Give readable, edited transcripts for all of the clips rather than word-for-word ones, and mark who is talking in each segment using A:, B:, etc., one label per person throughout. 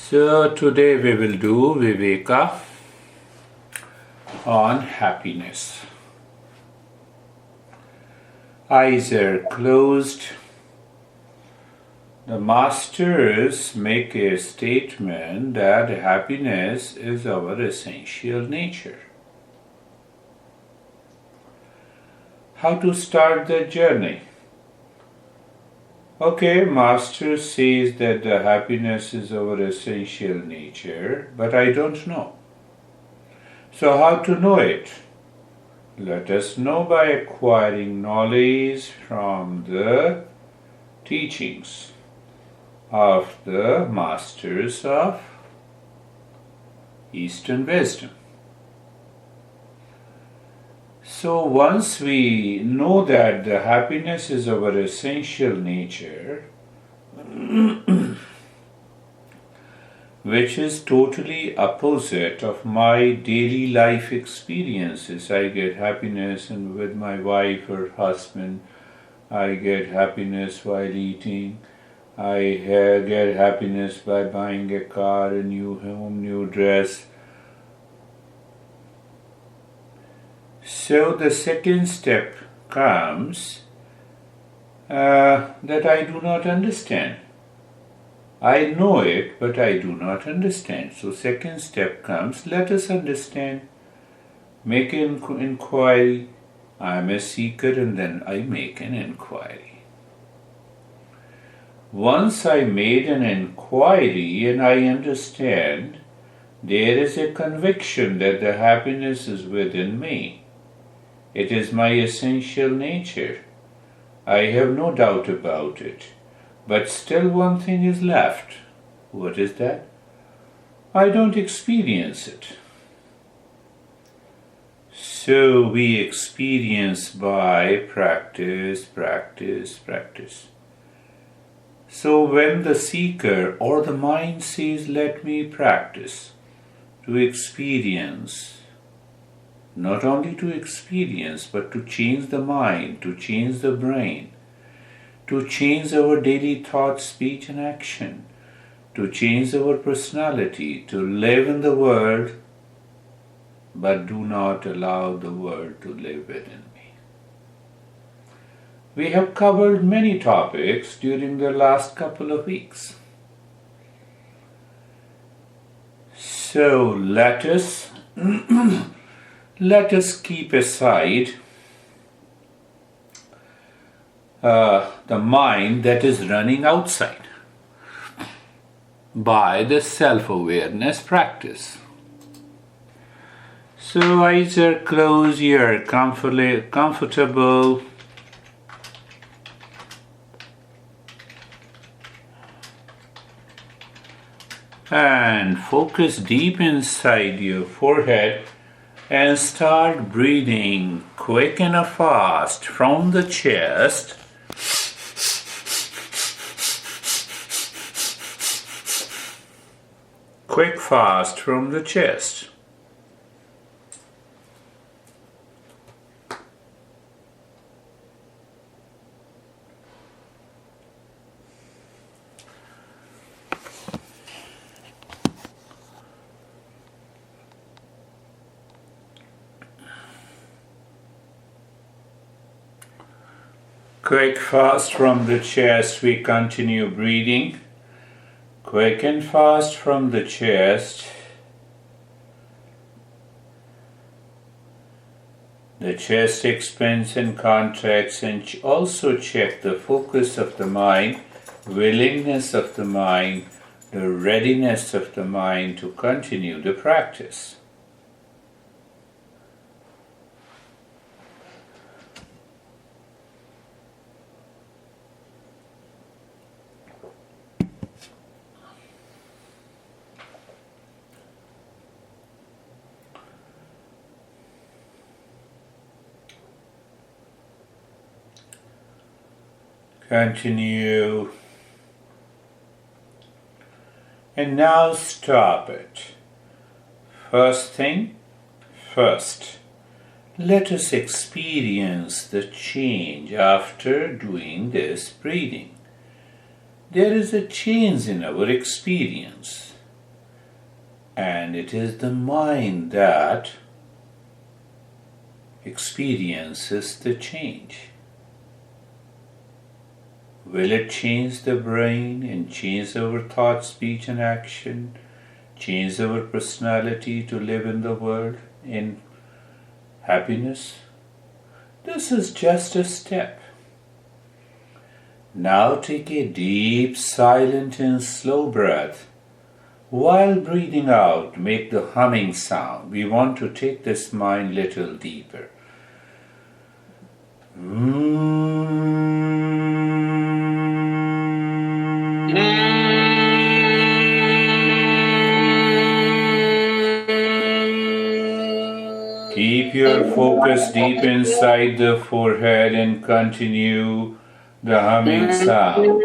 A: So today we will do Viveka on happiness. Eyes are closed. The masters make a statement that happiness is our essential nature. How to start the journey? Okay, Master says that the happiness is our essential nature, but I don't know. So how to know it? Let us know by acquiring knowledge from the teachings of the Masters of Eastern wisdom. So once we know that the happiness is our essential nature, which is totally opposite of my daily life experiences. I get happiness and with my wife or husband. I get happiness while eating. I get happiness by buying a car, a new home, new dress. So the second step comes that I do not understand. I know it, but I do not understand. So second step comes, let us understand. Make an inquiry. I am a seeker and then I make an inquiry. Once I made an inquiry and I understand, there is a conviction that the happiness is within me. It is my essential nature. I have no doubt about it. But still one thing is left. What is that? I don't experience it. So we experience by practice. So when the seeker or the mind says, let me practice to experience, not only to experience, but to change the mind, to change the brain, to change our daily thought, speech and action, to change our personality, to live in the world, but do not allow the world to live within me. We have covered many topics during the last couple of weeks. So let us keep aside the mind that is running outside by the self-awareness practice. So eyes are closed, you are comfortable. And focus deep inside your forehead and start breathing quick and fast from the chest. Quick, fast from the chest. Quick, fast from the chest, we continue breathing. Quick and fast from the chest. The chest expands and contracts, and also check the focus of the mind, willingness of the mind, the readiness of the mind to continue the practice. Continue. And now stop it. First thing first. Let us experience the change after doing this breathing. There is a change in our experience. And it is the mind that experiences the change. Will it change the brain and change our thought, speech, and action? Change our personality to live in the world in happiness? This is just a step. Now take a deep, silent, and slow breath. While breathing out, make the humming sound. We want to take this mind little deeper. Keep your focus deep inside the forehead and continue the humming sound.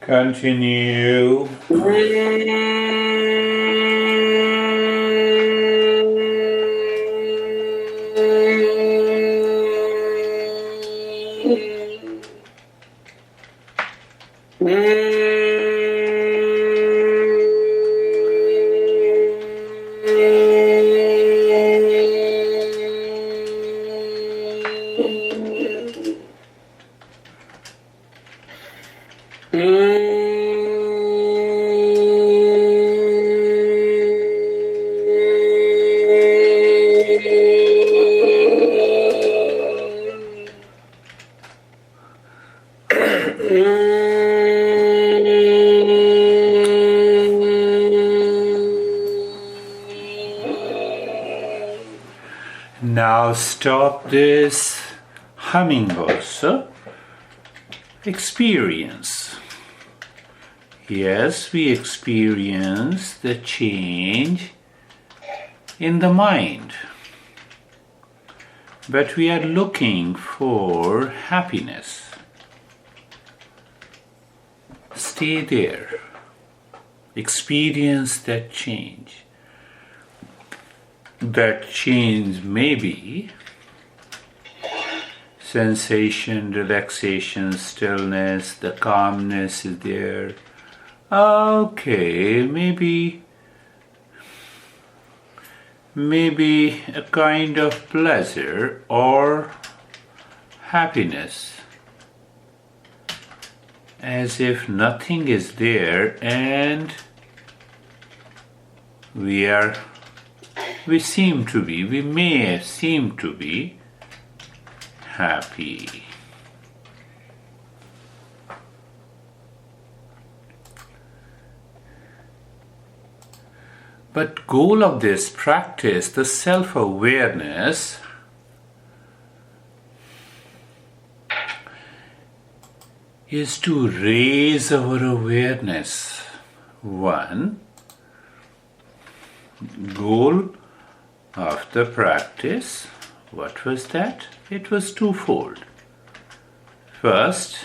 A: Continue. Now stop this humming also. Experience. Yes, we experience the change in the mind. But we are looking for happiness. Stay there. Experience that change. That change may be sensation, relaxation, stillness, the calmness is there. Okay, maybe a kind of pleasure or happiness, as if nothing is there and we may seem to be happy. But goal of this practice, the self-awareness, is to raise our awareness. One, goal of the practice, what was that? It was twofold. First,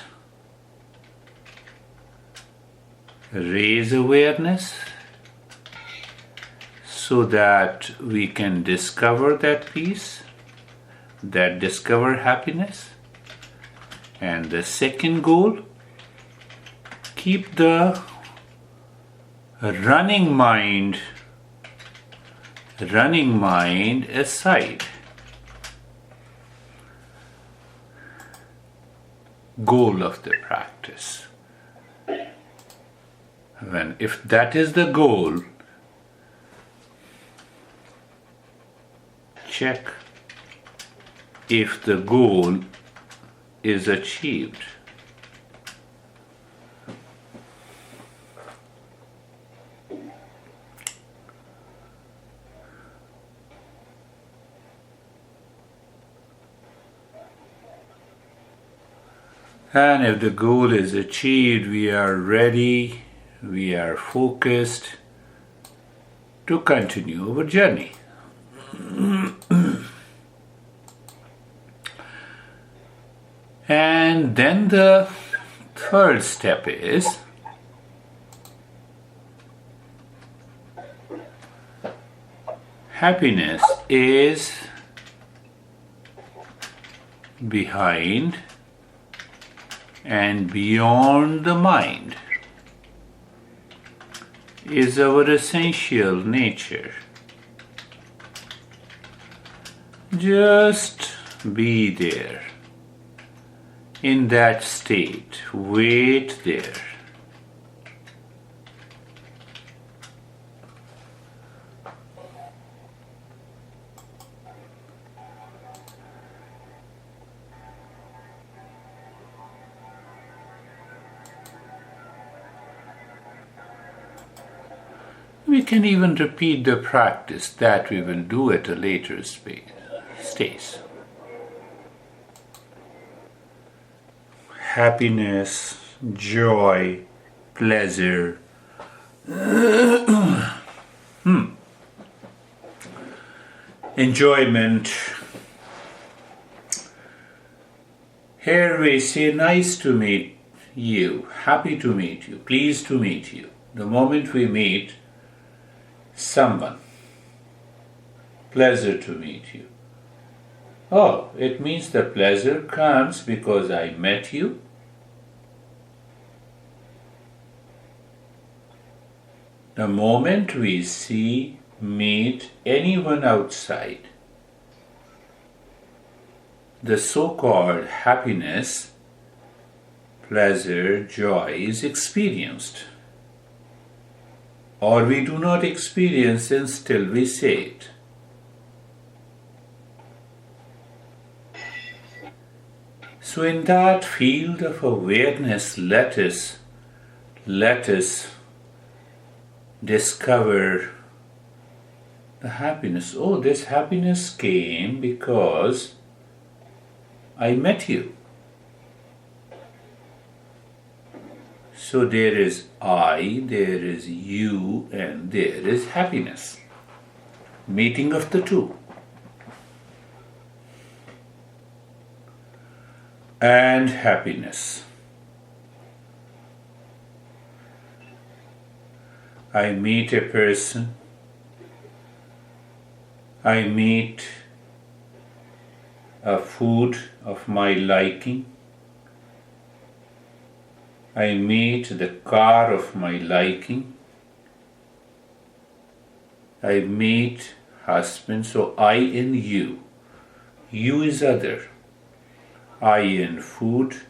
A: raise awareness so that we can discover that peace, that discover happiness. And the second goal, keep the running mind aside. Goal of the practice. If that is the goal, check if the goal is achieved. And if the goal is achieved, we are ready, we are focused to continue our journey. And then the third step is happiness is behind and beyond the mind, is our essential nature. Just be there. In that state, wait there. We can even repeat the practice that we will do at a later stage. Happiness, joy, pleasure. Enjoyment. Here we say, nice to meet you, happy to meet you, pleased to meet you. The moment we meet someone, pleasure to meet you. Oh, it means the pleasure comes because I met you. The moment we meet anyone outside, the so-called happiness, pleasure, joy is experienced. Or we do not experience it until we say it. So in that field of awareness, let us discover the happiness. Oh, this happiness came because I met you. So there is I, there is you, and there is happiness. Meeting of the two. And happiness. I meet a person. I meet a food of my liking. I meet the car of my liking. I meet husband. So I and you. You is other. I and food,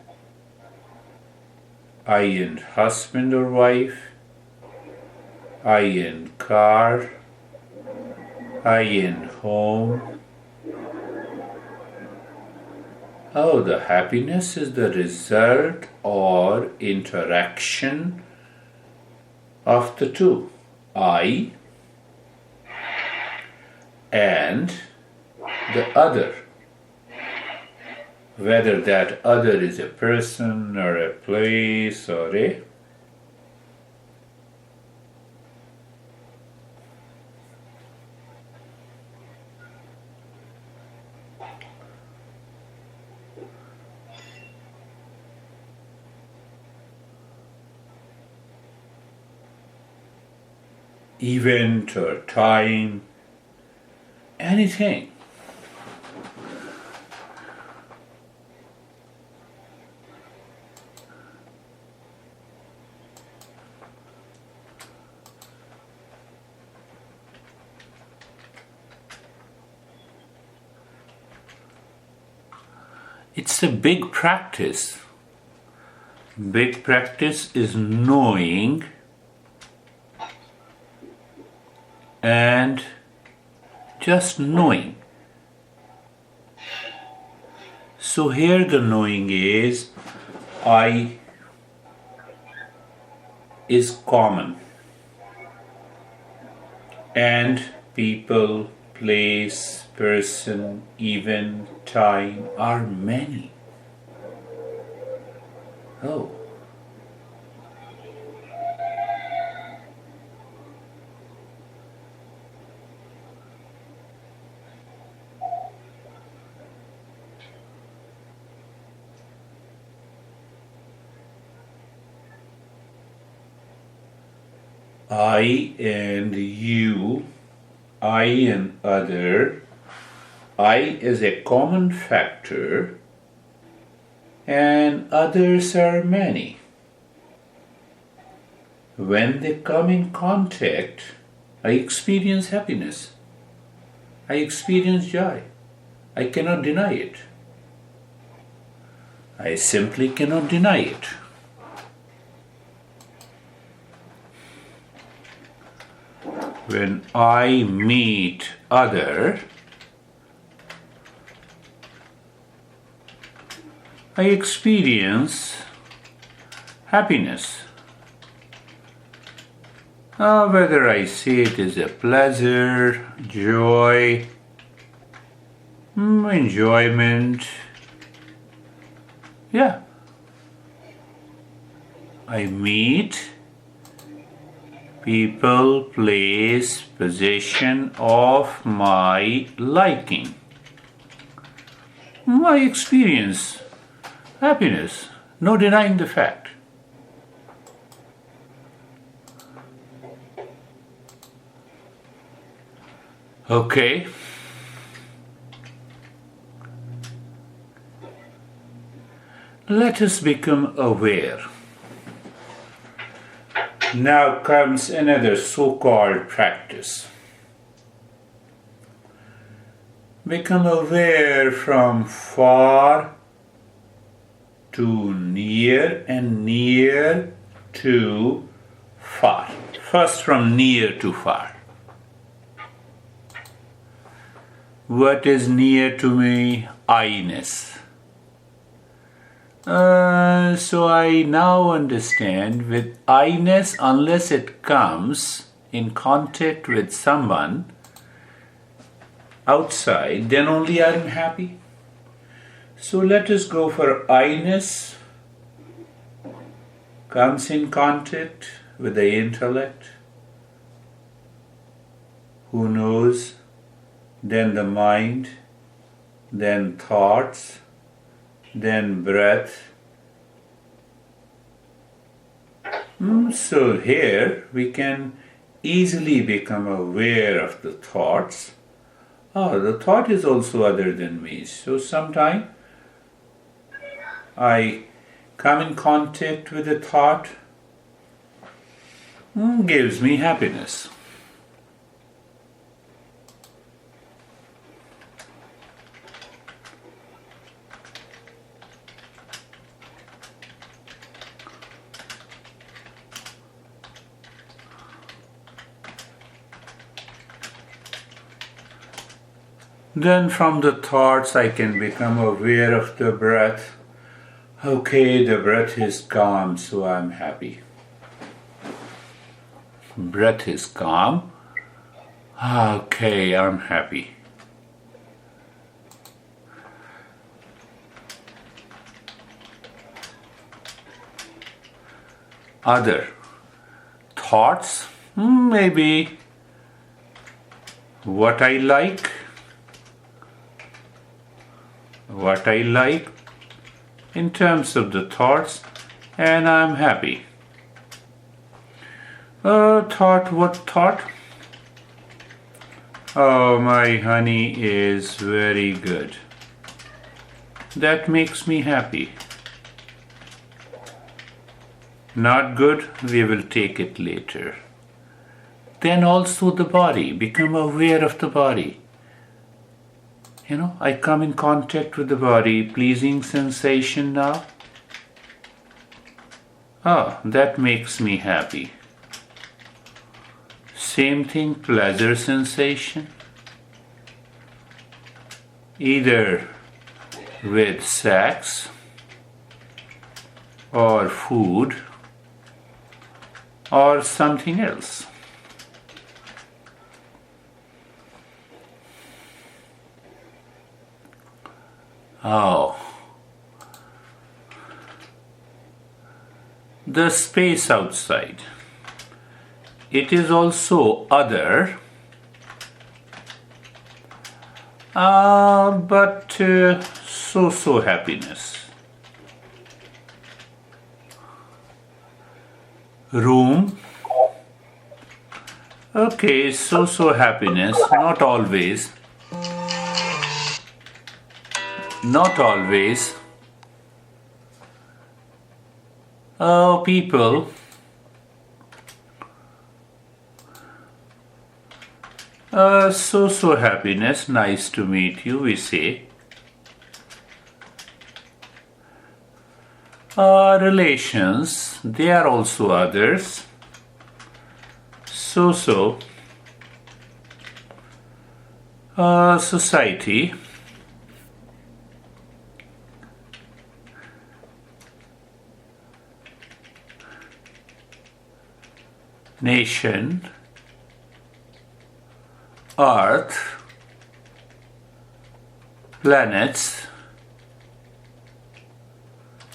A: I and husband or wife, I and car, I and home. Oh, the happiness is the result or interaction of the two. I and the other. Whether that other is a person or a place or a event or time, anything. It's a big practice. Big practice is knowing and just knowing. So here the knowing is I is common and people, place, person, event, time are many. Oh. I and you, I and other, I is a common factor and others are many. When they come in contact, I experience happiness. I experience joy. I cannot deny it. I simply cannot deny it. When I meet other, I experience happiness. Whether I say it is a pleasure, joy, enjoyment, yeah. I meet people, place, possession of my liking. I experience happiness, no denying the fact. Okay. Let us become aware. Now comes another so-called practice. Become aware from far to near and near to far. First from near to far. What is near to me? I-ness. So I now understand with I-ness, unless it comes in contact with someone outside, then only I am happy. So let us go for I-ness, comes in contact with the intellect, who knows, then the mind, then thoughts, then breath. So here we can easily become aware of the thoughts. The thought is also other than me. So sometime I come in contact with a thought, gives me happiness. Then from the thoughts I can become aware of the breath. Okay, the breath is calm, so I'm happy. Breath is calm. Okay, I'm happy. Other thoughts? Maybe what I like in terms of the thoughts, and I'm happy. Thought, what thought? Oh, my honey is very good. That makes me happy. Not good, we will take it later. Then also the body, become aware of the body. I come in contact with the body, pleasing sensation now. That makes me happy. Same thing, pleasure sensation. Either with sex or food or something else. The space outside. It is also other, but so happiness. Room. Okay, so happiness, not always. Not always. People. So happiness, nice to meet you, we say. Relations, they are also others. So. Society. Nation. Earth. Planets.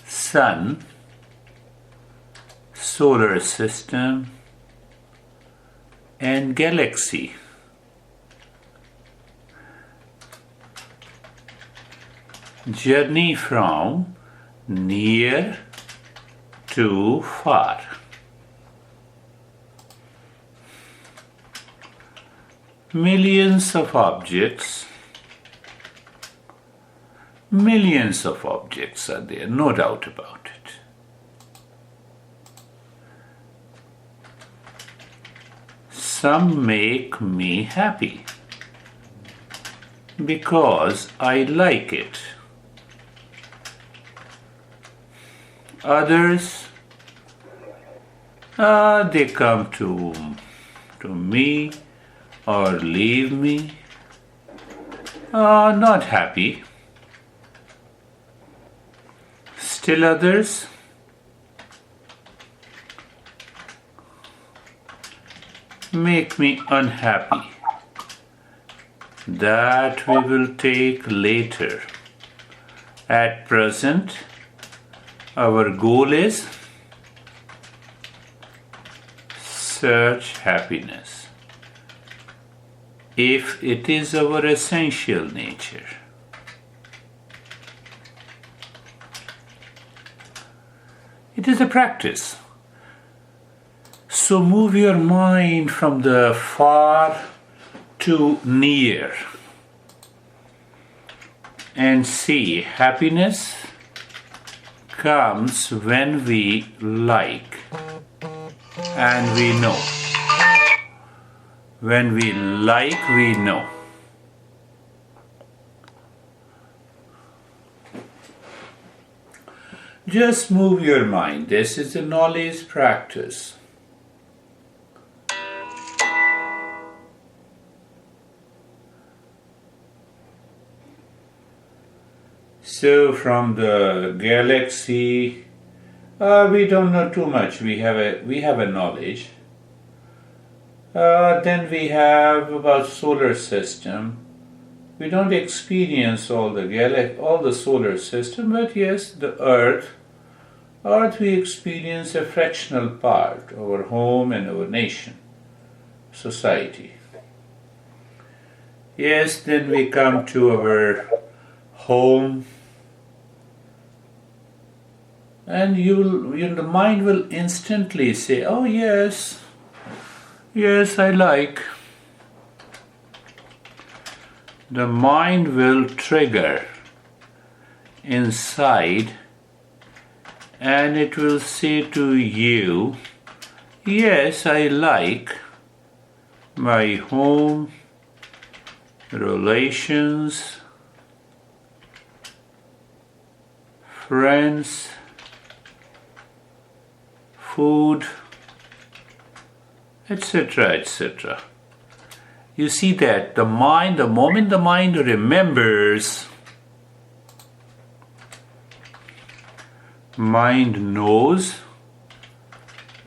A: Sun. Solar system. And galaxy. Journey from near to far. Millions of objects are there, no doubt about it. Some make me happy because I like it. Others, they come to me or leave me, not happy. Still others, make me unhappy. That we will take later. At present, our goal is search happiness. If it is our essential nature. It is a practice. So move your mind from the far to near and see happiness comes when we like and we know. When we like, we know. Just move your mind. This is a knowledge practice. So from the galaxy, we don't know too much. We have a knowledge. Then we have about solar system. We don't experience all the solar system, but yes, the Earth. Earth we experience a fractional part, our home and our nation, society. Yes, then we come to our home, and the mind will instantly say, "Oh yes, yes, I like." The mind will trigger inside, and it will say to you, "Yes, I like my home, relations, friends, food, etc., etc." You see that the moment the mind remembers, mind knows,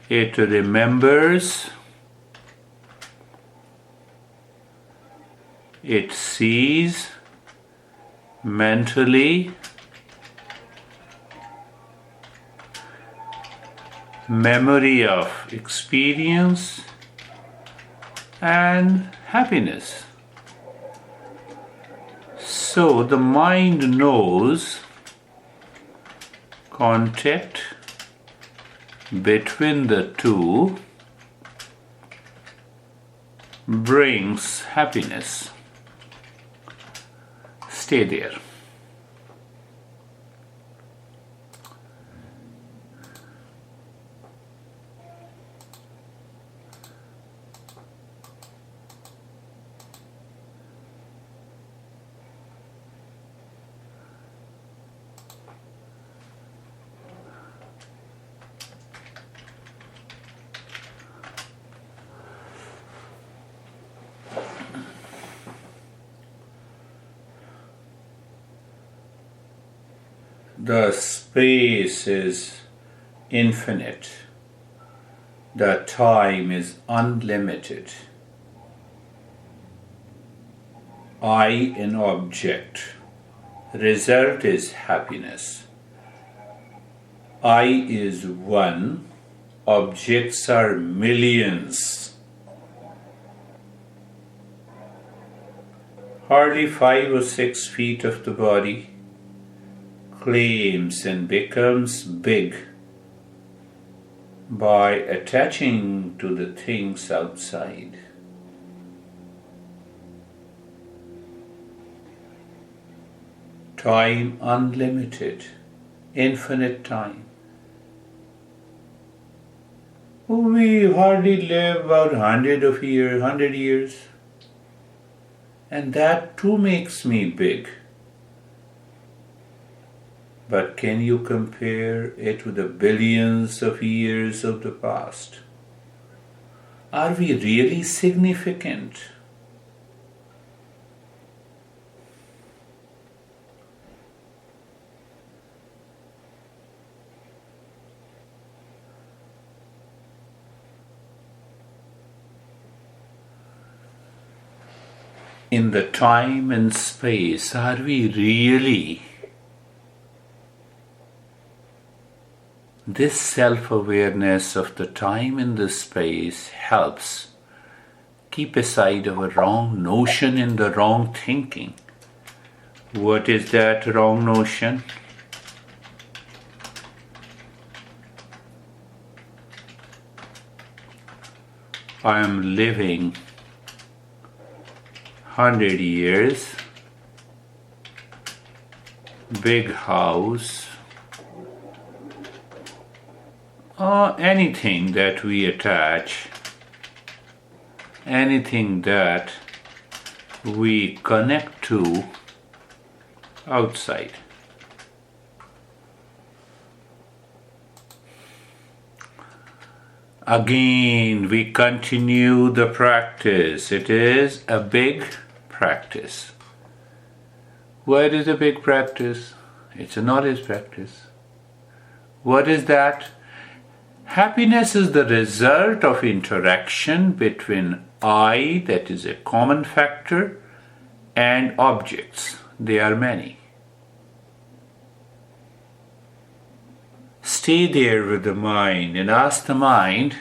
A: it remembers, it sees mentally, memory of experience and happiness. So the mind knows contact between the two brings happiness. Stay there. The space is infinite. The time is unlimited. I an object. Result is happiness. I is one. Objects are millions. Hardly 5 or 6 feet of the body claims and becomes big by attaching to the things outside. Time unlimited, infinite time. We hardly live about 100 years, and that too makes me big. But can you compare it with the billions of years of the past? Are we really significant? In the time and space, are we really? This self-awareness of the time and the space helps keep aside our wrong notion and the wrong thinking. What is that wrong notion? I am living 100 years, big house, or anything that we attach, anything that we connect to outside. Again, we continue the practice. It is a big practice. What is a big practice? It's a knowledge practice. What is that? Happiness is the result of interaction between I, that is a common factor, and objects. They are many. Stay there with the mind and ask the mind,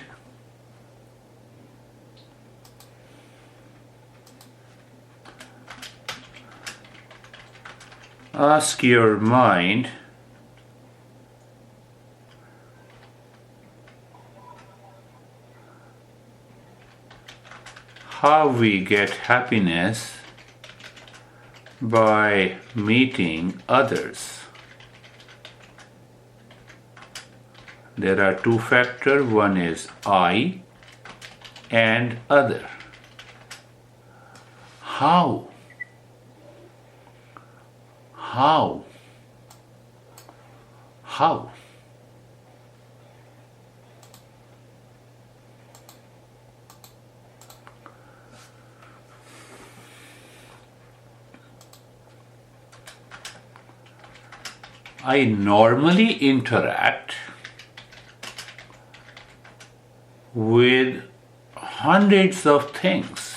A: ask your mind, how we get happiness by meeting others. There are two factors, one is I and other. How? How? How? I normally interact with hundreds of things.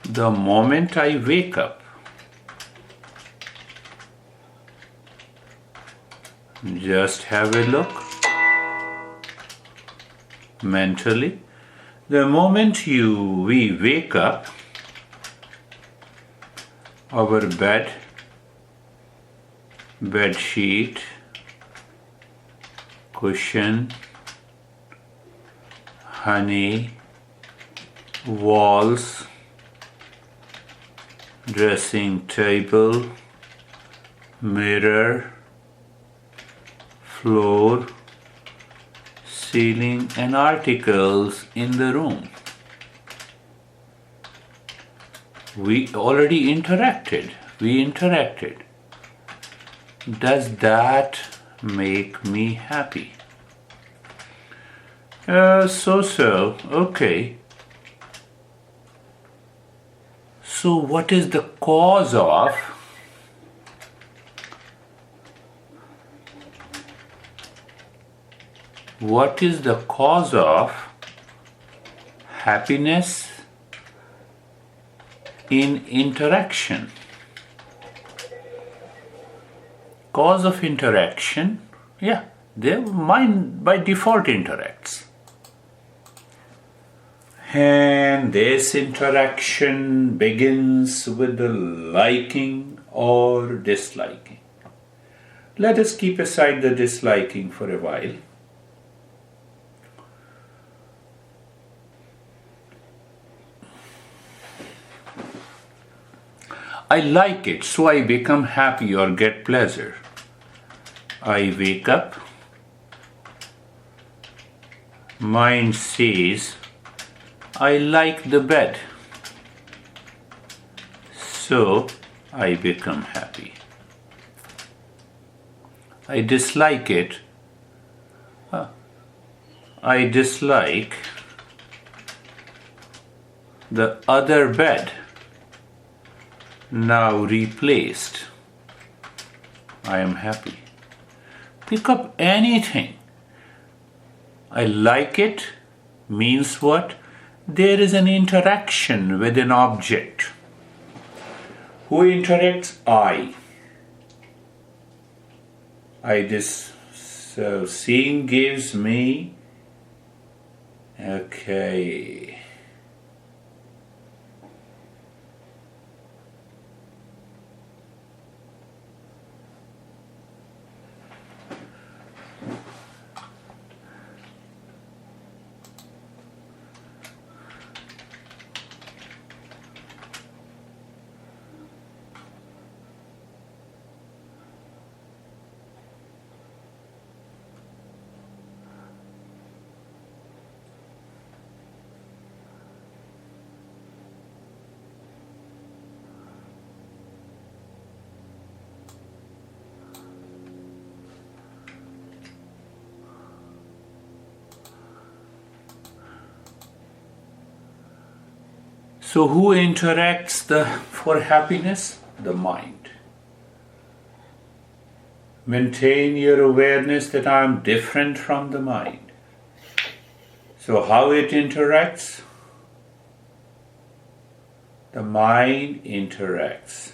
A: The moment I wake up, just have a look mentally. The moment we wake up, our bed sheet, cushion, honey, walls, dressing table, mirror, floor, ceiling, and articles in the room. We already interacted. Does that make me happy? Okay. So what is the cause of happiness in interaction? Cause of interaction, their mind by default interacts. And this interaction begins with the liking or disliking. Let us keep aside the disliking for a while. I like it, so I become happy or get pleasure. I wake up, mind says, I like the bed, so I become happy. I dislike it. I dislike the other bed, now replaced. I am happy. Pick up anything. I like it means what? There is an interaction with an object. Who interacts? I. So seeing gives me, okay. So who interacts for happiness? The mind. Maintain your awareness that I am different from the mind. So how it interacts? The mind interacts.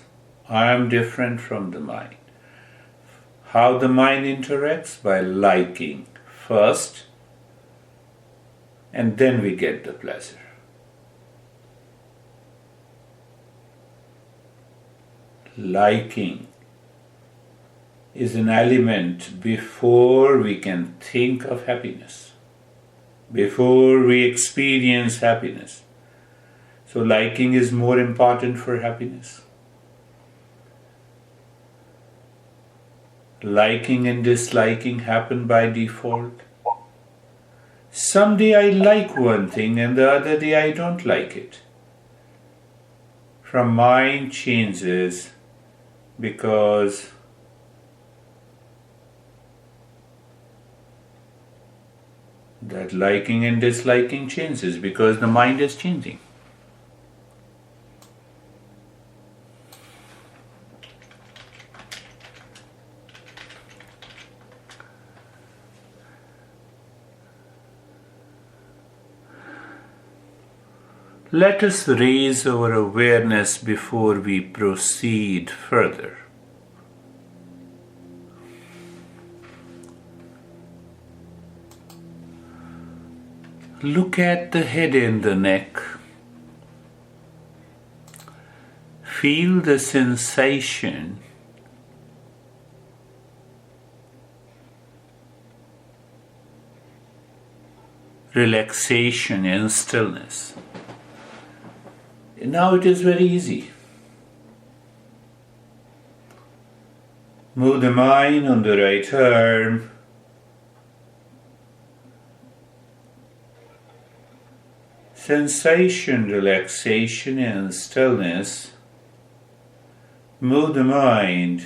A: I am different from the mind. How the mind interacts? By liking first, and then we get the pleasure. Liking is an element before we can think of happiness, before we experience happiness. So liking is more important for happiness. Liking and disliking happen by default. Someday I like one thing and the other day I don't like it. From mind changes because that liking and disliking changes because the mind is changing. Let us raise our awareness before we proceed further. Look at the head and the neck. Feel the sensation relaxation and stillness. Now it is very easy. Move the mind on the right arm. Sensation, relaxation and stillness. Move the mind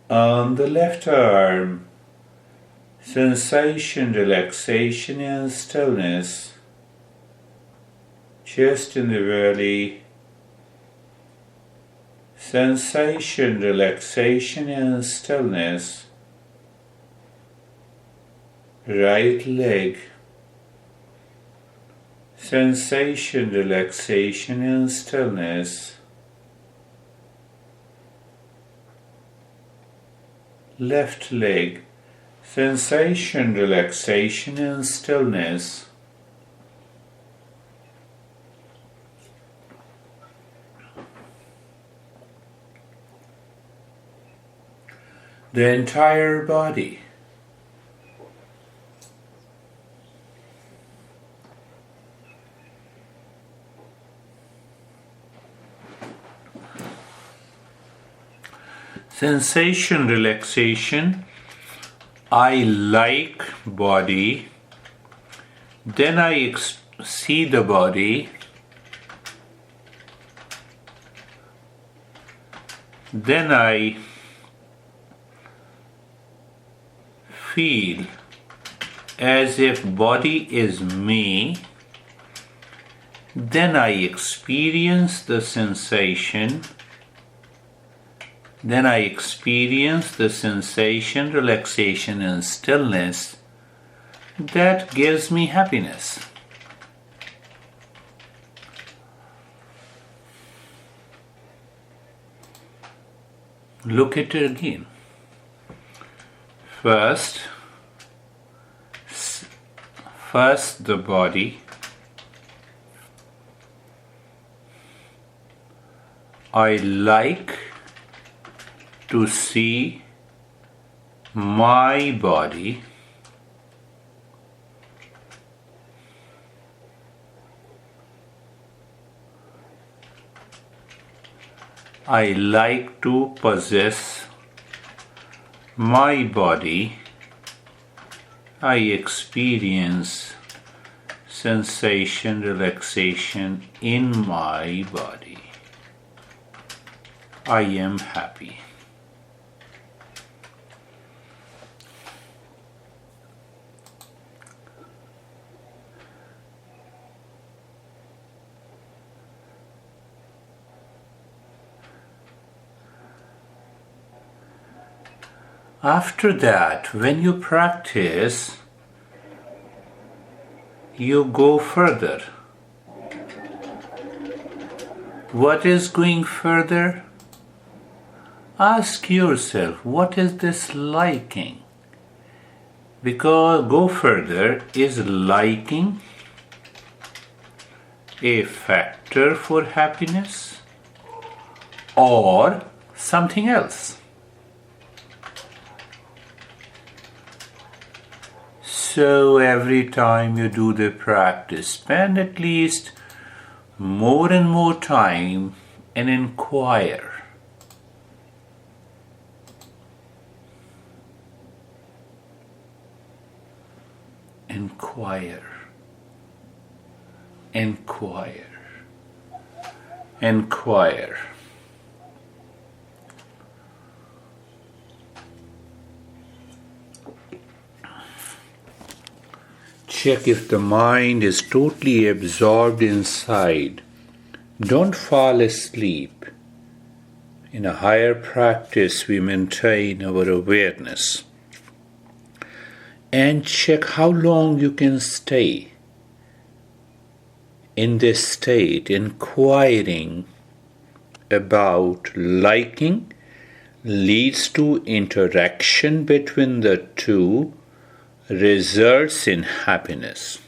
A: on the left arm. Sensation, relaxation and stillness. Chest in the belly, sensation, relaxation and stillness. Right leg, sensation, relaxation and stillness. Left leg, sensation, relaxation and stillness. The entire body. Sensation, relaxation. I like body. Then I see the body. Then I feel as if body is me. Then I experience the sensation. Then I experience the sensation, relaxation and stillness that gives me happiness. Look at it again. First the body. I like to see my body. I like to possess my body. I experience sensation, relaxation in my body. I am happy. After that, when you practice, you go further. What is going further? Ask yourself, what is this liking? Because go further, is liking a factor for happiness or something else? So every time you do the practice, spend at least more and more time and inquire. Inquire. Inquire. Inquire. Check if the mind is totally absorbed inside. Don't fall asleep. In a higher practice, we maintain our awareness. And check how long you can stay in this state, inquiring about liking leads to interaction between the two, results in happiness.